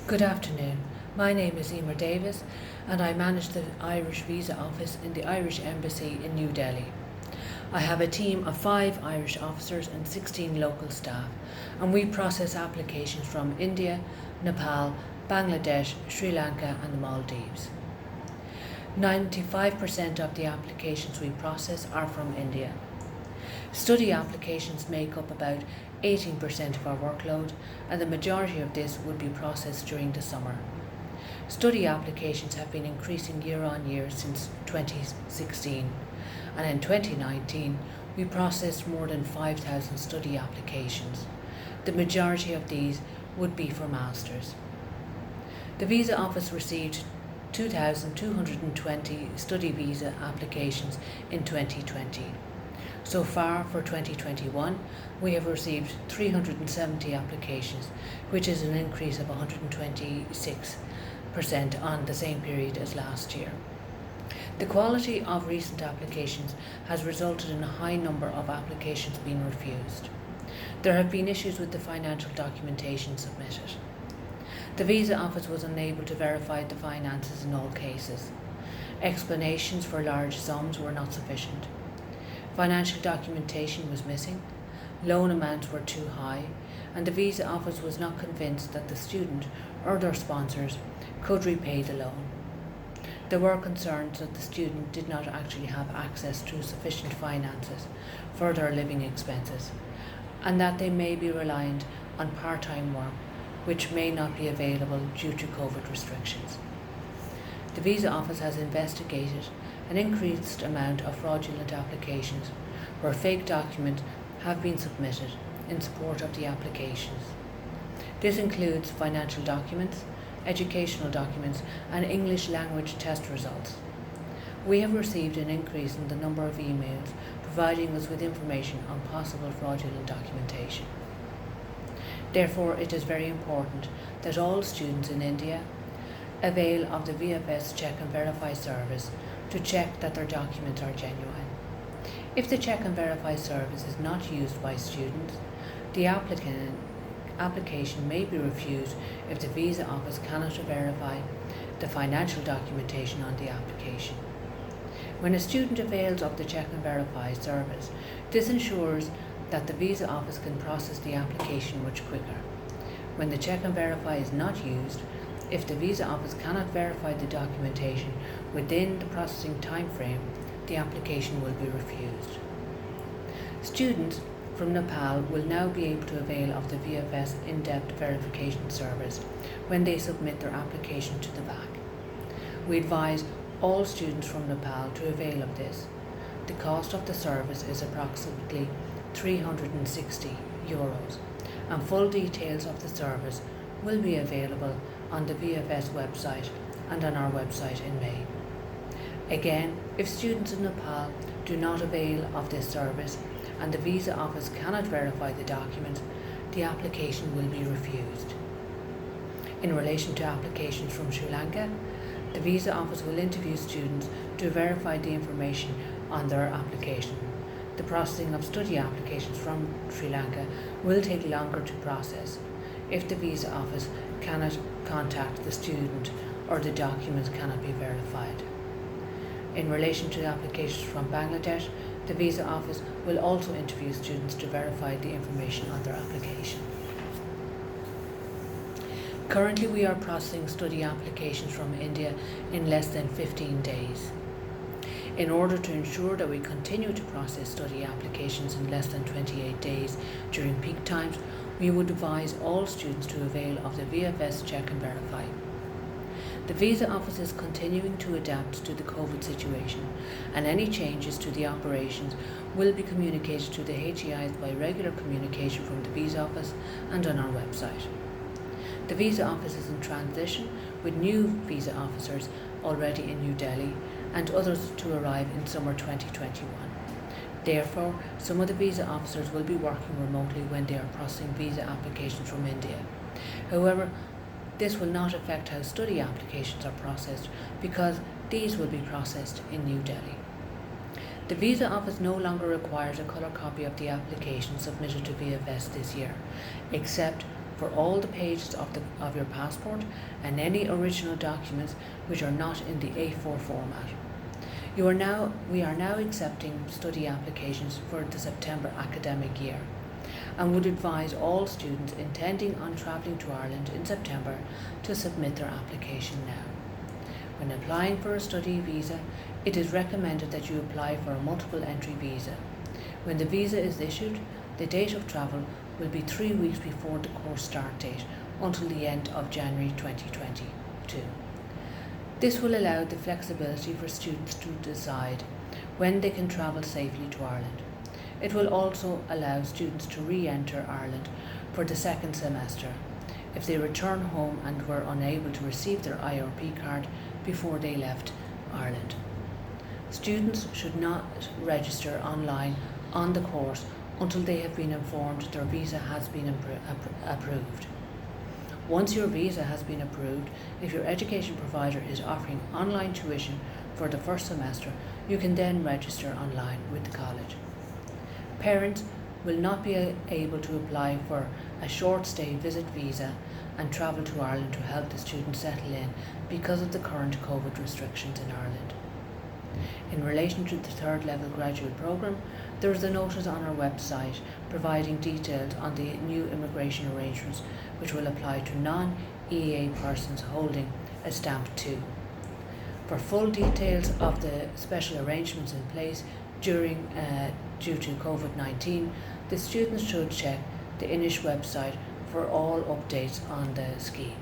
Good afternoon. My name is Emer Davis and I manage the Irish Visa Office in the Irish Embassy in New Delhi. I have a team of 5 Irish officers and 16 local staff, and we process applications from India, Nepal, Bangladesh, Sri Lanka and the Maldives. 95% of the applications we process are from India. Study applications make up about 18% of our workload, and the majority of this would be processed during the summer. Study applications have been increasing year on year since 2016, and in 2019 we processed more than 5,000 study applications. The majority of these would be for masters. The Visa Office received 2,220 study visa applications in 2020. So far for 2021, we have received 370 applications, which is an increase of 126% on the same period as last year. The quality of recent applications has resulted in a high number of applications being refused. There have been issues with the financial documentation submitted. The Visa Office was unable to verify the finances in all cases. Explanations for large sums were not sufficient. Financial documentation was missing, loan amounts were too high, and the Visa Office was not convinced that the student or their sponsors could repay the loan. There were concerns that the student did not actually have access to sufficient finances for their living expenses, and that they may be reliant on part-time work which may not be available due to COVID restrictions. The Visa Office has investigated an increased amount of fraudulent applications where fake documents have been submitted in support of the applications. This includes financial documents, educational documents and English language test results. We have received an increase in the number of emails providing us with information on possible fraudulent documentation. Therefore, it is very important that all students in India avail of the VFS Check and Verify service to check that their documents are genuine. If the Check and Verify service is not used by students, the application may be refused if the Visa Office cannot verify the financial documentation on the application. When a student avails of the Check and Verify service, this ensures that the Visa Office can process the application much quicker. When the Check and Verify is not used, if the Visa Office cannot verify the documentation within the processing time frame, the application will be refused. Students from Nepal will now be able to avail of the VFS in-depth verification service when they submit their application to the VAC. We advise all students from Nepal to avail of this. The cost of the service is approximately €360, and full details of the service will be available on the VFS website and on our website in May. Again, if students in Nepal do not avail of this service and the Visa Office cannot verify the document, the application will be refused. In relation to applications from Sri Lanka, the Visa Office will interview students to verify the information on their application. The processing of study applications from Sri Lanka will take longer to process if the Visa Office cannot contact the student or the documents cannot be verified. In relation to applications from Bangladesh, the Visa Office will also interview students to verify the information on their application. Currently, we are processing study applications from India in less than 15 days. In order to ensure that we continue to process study applications in less than 28 days during peak times, we would advise all students to avail of the VFS Check and Verify. The Visa Office is continuing to adapt to the COVID situation, and any changes to the operations will be communicated to the HEIs by regular communication from the Visa Office and on our website. The Visa Office is in transition with new visa officers already in New Delhi and others to arrive in summer 2021. Therefore, some of the visa officers will be working remotely when they are processing visa applications from India. However, this will not affect how study applications are processed because these will be processed in New Delhi. The Visa Office no longer requires a colour copy of the application submitted to VFS this year, except for all the pages of your passport and any original documents which are not in the A4 format. We are now accepting study applications for the September academic year and would advise all students intending on travelling to Ireland in September to submit their application now. When applying for a study visa, it is recommended that you apply for a multiple entry visa. When the visa is issued, the date of travel will be 3 weeks before the course start date until the end of January 2022. This will allow the flexibility for students to decide when they can travel safely to Ireland. It will also allow students to re-enter Ireland for the second semester if they return home and were unable to receive their IRP card before they left Ireland. Students should not register online on the course until they have been informed their visa has been approved. Once your visa has been approved, if your education provider is offering online tuition for the first semester, you can then register online with the college. Parents will not be able to apply for a short stay visit visa and travel to Ireland to help the student settle in because of the current COVID restrictions in Ireland. In relation to the third level graduate programme, there is a notice on our website providing details on the new immigration arrangements which will apply to non-EEA persons holding a stamp 2. For full details of the special arrangements in place due to COVID-19, the students should check the INIS website for all updates on the scheme.